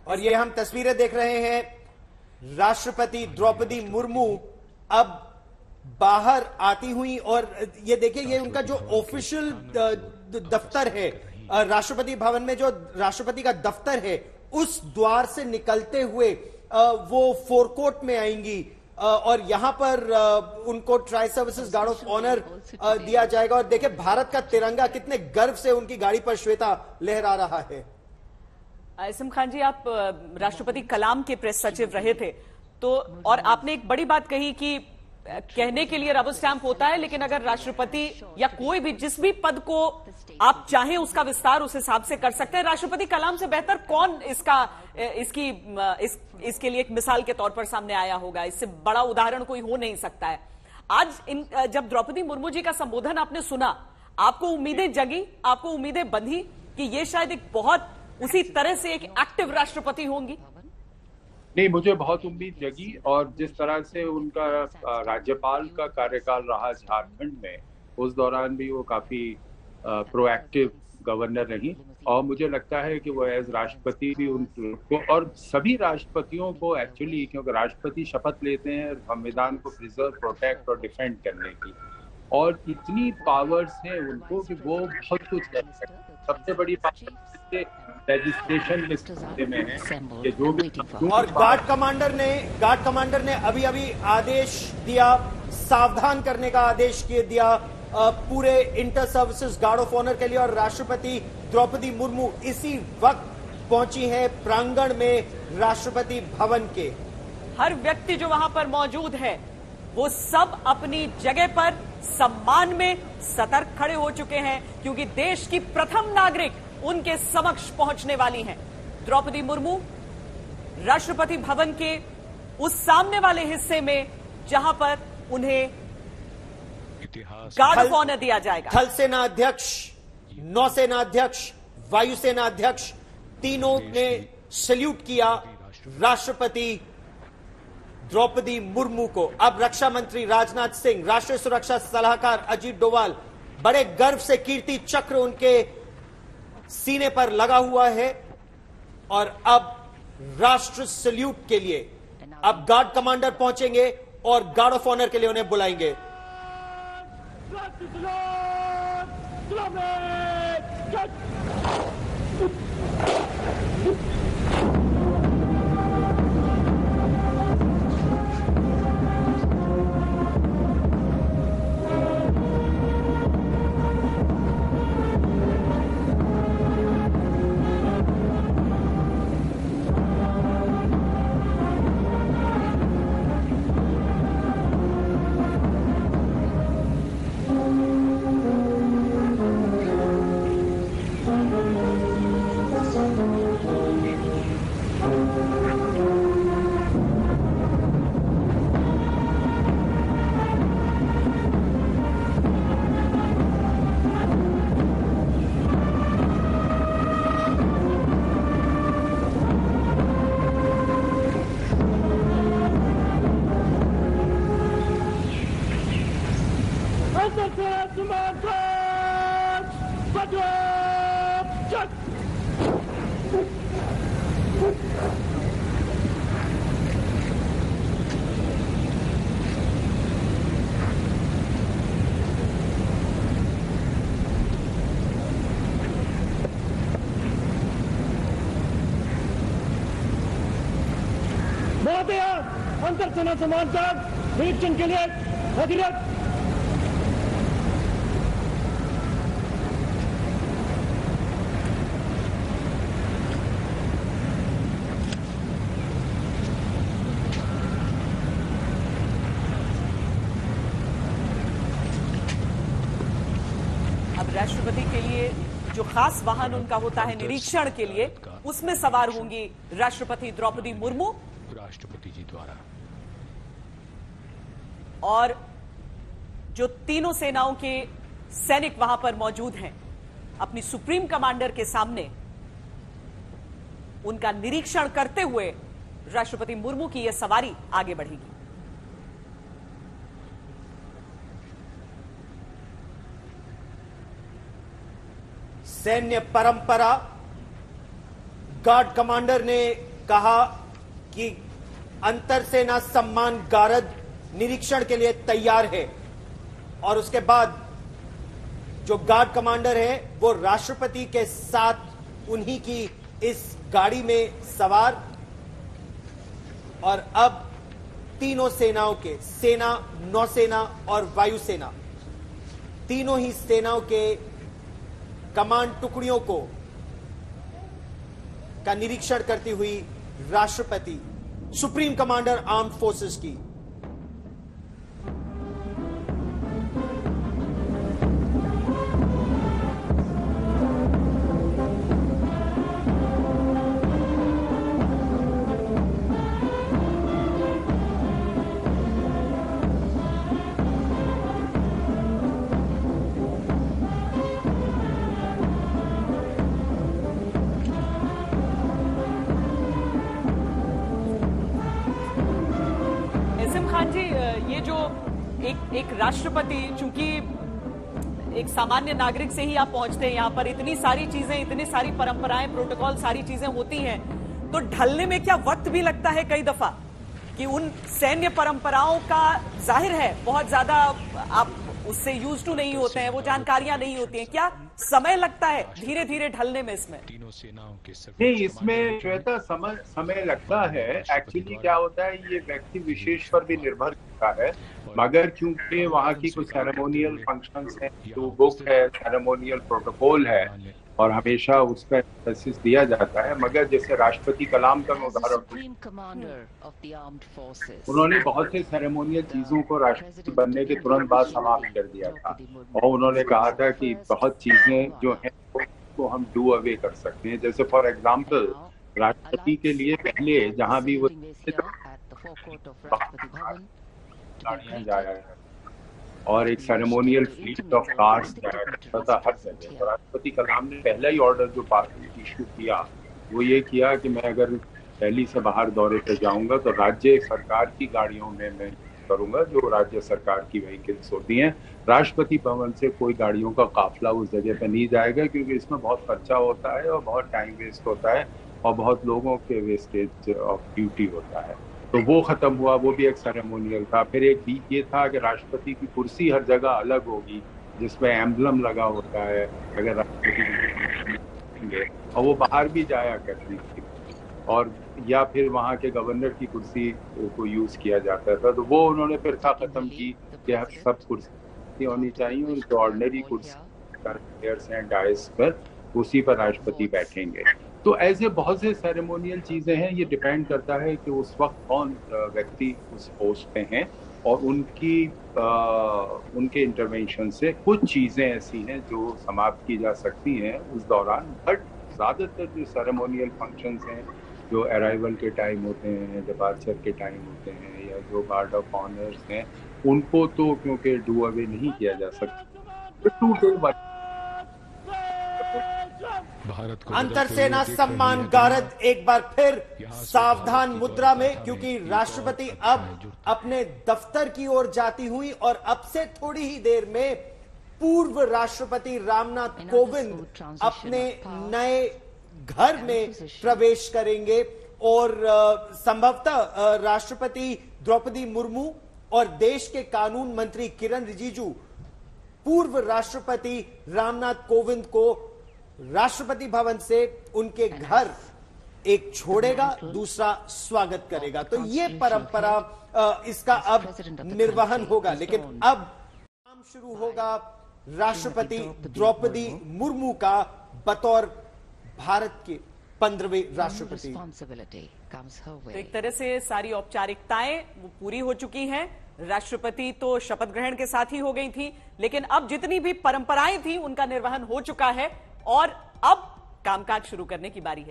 और ये हम तस्वीरें देख रहे हैं, राष्ट्रपति द्रौपदी मुर्मू अब बाहर आती हुई, और ये देखिए ये उनका जो ऑफिशियल दफ्तर है, राष्ट्रपति भवन में जो राष्ट्रपति का दफ्तर है, उस द्वार से निकलते हुए वो फोरकोर्ट में आएंगी और यहां पर उनको tri services guard of honour दिया जाएगा। और देखिए भारत का तिरंगा कितने गर्व से उनकी गाड़ी पर श्वेता लहरा रहा है। इस्म खान जी, आप राष्ट्रपति कलाम के प्रेस सचिव रहे थे, तो और आपने एक बड़ी बात कही कि कहने के लिए रबर स्टैंप होता है, लेकिन अगर राष्ट्रपति या कोई भी जिस भी पद को आप चाहें उसका विस्तार उस हिसाब से कर सकते हैं। राष्ट्रपति कलाम से बेहतर कौन इसके लिए एक मिसाल के तौर पर सामने आया होगा? इससे बड़ा उदाहरण कोई हो नहीं सकता है। आज जब द्रौपदी मुर्मू जी का संबोधन आपने सुना, आपको उम्मीदें जगी, आपको उम्मीदें बंधी कि ये शायद एक बहुत उसी तरह से एक एक्टिव राष्ट्रपति होंगी? नहीं, मुझे बहुत उम्मीद जगी, और जिस तरह से उनका राज्यपाल का कार्यकाल रहा झारखंड में, उस दौरान भी वो काफी प्रोएक्टिव गवर्नर रही, और मुझे लगता है कि वो एज राष्ट्रपति भी उनको और सभी राष्ट्रपतियों को एक्चुअली, क्योंकि राष्ट्रपति शपथ लेते हैं संविधान को प्रिजर्व, प्रोटेक्ट और डिफेंड करने की, और इतनी पावर्स हैं उनको कि वो बहुत कुछ कर सकते हैं। सबसे बड़ी बात लेजिस्लेशन में है कि जो भी, और गार्ड कमांडर ने अभी अभी आदेश दिया, सावधान करने का आदेश दिया पूरे inter services guard of honour के लिए। और राष्ट्रपति द्रौपदी मुर्मू इसी वक्त पहुंची है प्रांगण में राष्ट्रपति भवन के। हर व्यक्ति जो वहां पर मौजूद है वो सब अपनी जगह पर सम्मान में सतर्क खड़े हो चुके हैं, क्योंकि देश की प्रथम नागरिक उनके समक्ष पहुंचने वाली हैं। द्रौपदी मुर्मू राष्ट्रपति भवन के उस सामने वाले हिस्से में जहां पर उन्हें गार्ड ऑफ ऑनर दिया जाएगा। थल सेना अध्यक्ष, नौसेना अध्यक्ष, वायुसेना अध्यक्ष, तीनों ने सल्यूट किया राष्ट्रपति द्रौपदी मुर्मू को। अब रक्षा मंत्री राजनाथ सिंह, राष्ट्रीय सुरक्षा सलाहकार अजीत डोभाल, बड़े गर्व से कीर्ति चक्र उनके सीने पर लगा हुआ है, और अब राष्ट्र सल्यूट के लिए अब गार्ड कमांडर पहुंचेंगे और गार्ड ऑफ ऑनर के लिए उन्हें बुलाएंगे। अंतर सेना समाचार निरीक्षण के लिए अधिरथ। अब राष्ट्रपति के लिए जो खास वाहन उनका होता है निरीक्षण के लिए, उसमें सवार होंगी राष्ट्रपति द्रौपदी मुर्मू राष्ट्रपति जी द्वारा, और जो तीनों सेनाओं के सैनिक वहां पर मौजूद हैं, अपनी सुप्रीम कमांडर के सामने उनका निरीक्षण करते हुए राष्ट्रपति मुर्मू की यह सवारी आगे बढ़ेगी। सैन्य परंपरा, गार्ड कमांडर ने कहा कि अंतर सेना सम्मान गारद निरीक्षण के लिए तैयार है और उसके बाद जो गार्ड कमांडर है वो राष्ट्रपति के साथ उन्हीं की इस गाड़ी में सवार और अब तीनों सेनाओं के सेना, नौसेना और वायुसेना तीनों ही सेनाओं के कमांड टुकड़ियों का निरीक्षण करती हुई राष्ट्रपति सुप्रीम कमांडर आर्म्ड फोर्सेस की खान जी, ये जो एक राष्ट्रपति, चूंकि एक सामान्य नागरिक से ही आप पहुंचते हैं यहां पर, इतनी सारी चीजें, इतनी सारी परंपराएं, प्रोटोकॉल, सारी चीजें होती हैं, तो ढलने में क्या वक्त भी लगता है कई दफा कि उन सैन्य परंपराओं का, जाहिर है बहुत ज्यादा आप उससे यूज टू नहीं होते हैं, वो जानकारियां नहीं होती हैं, क्या समय लगता है धीरे धीरे ढलने में इसमें? तीनों सेनाओं के नहीं, इसमें श्वेता समय लगता है। एक्चुअली क्या होता है, ये व्यक्ति विशेष पर भी निर्भर करता है, मगर क्योंकि वहाँ की कुछ सेरेमोनियल फंक्शंस हैं, जो बुक है, सेरेमोनियल प्रोटोकॉल है और हमेशा उस पर एम्फेसिस दिया जाता है। मगर जैसे राष्ट्रपति कलाम का उदाहरण, उन्होंने बहुत से सेरेमोनियल चीजों को राष्ट्रपति बनने के तुरंत बाद समाप्त कर दिया था और उन्होंने कहा था कि बहुत चीजें जो हैं वो हम डू अवे कर सकते हैं। जैसे फॉर एग्जाम्पल, राष्ट्रपति के लिए पहले जहां भी वो जाया है और एक सेरेमोनियल फ्लीट ऑफ कार्स जाया करता था हर जगह। तो राष्ट्रपति कलाम ने पहला ही ऑर्डर जो इशू किया वो ये किया कि मैं अगर दिल्ली से बाहर दौरे पे जाऊंगा तो राज्य सरकार की गाड़ियों में मैं करूंगा, जो राज्य सरकार की व्हीकल्स होती हैं। राष्ट्रपति भवन से कोई गाड़ियों का काफिला उस जगह पे नहीं जाएगा, क्योंकि इसमें बहुत खर्चा होता है और बहुत टाइम वेस्ट होता है और बहुत लोगों के वेस्टेज ऑफ ड्यूटी होता है। तो वो खत्म हुआ, वो भी एक सेरेमोनियल था। फिर एक भी ये था कि राष्ट्रपति की कुर्सी हर जगह अलग होगी, जिसमें एम्बलम लगा होता है अगर राष्ट्रपति, और वो बाहर भी जाया करती थी, और या फिर वहाँ के गवर्नर की कुर्सी को यूज किया जाता था। तो वो उन्होंने फिर खत्म की कि सब कुर्सी होनी चाहिए और जो ऑर्डिनरी कुर्सी हैं डायस पर, उसी पर राष्ट्रपति बैठेंगे। तो ऐसे बहुत से सेरेमोनियल चीजें हैं। ये डिपेंड करता है कि उस वक्त कौन व्यक्ति उस पोस्ट पे हैं और उनके इंटरवेंशन से कुछ चीजें ऐसी हैं जो समाप्त की जा सकती हैं उस दौरान। बट ज्यादातर जो सेरेमोनियल फंक्शंस हैं, जो अराइवल के टाइम होते हैं, डिपार्चर के टाइम होते हैं, या जो गार्ड ऑफ ऑनर्स हैं, उनको तो क्योंकि डू अवे नहीं किया जा सकता। अंतर सेना सम्मान गारद एक बार फिर सावधान मुद्रा में, क्योंकि राष्ट्रपति अब अपने दफ्तर की ओर जाती हुई और अब से थोड़ी ही देर में पूर्व राष्ट्रपति रामनाथ कोविंद अपने नए घर में प्रवेश करेंगे और संभवतः राष्ट्रपति द्रौपदी मुर्मू और देश के कानून मंत्री किरण रिजिजू पूर्व राष्ट्रपति रामनाथ कोविंद को राष्ट्रपति भवन से उनके घर एक छोड़ेगा, दूसरा स्वागत करेगा। तो ये परंपरा, इसका अब निर्वहन होगा। लेकिन अब काम शुरू होगा राष्ट्रपति द्रौपदी मुर्मू का बतौर भारत के 15वें राष्ट्रपति। तो एक तरह से सारी औपचारिकताएं वो पूरी हो चुकी हैं। राष्ट्रपति तो शपथ ग्रहण के साथ ही हो गई थी, लेकिन अब जितनी भी परंपराएं थी उनका निर्वहन हो चुका है और अब कामकाज शुरू करने की बारी है।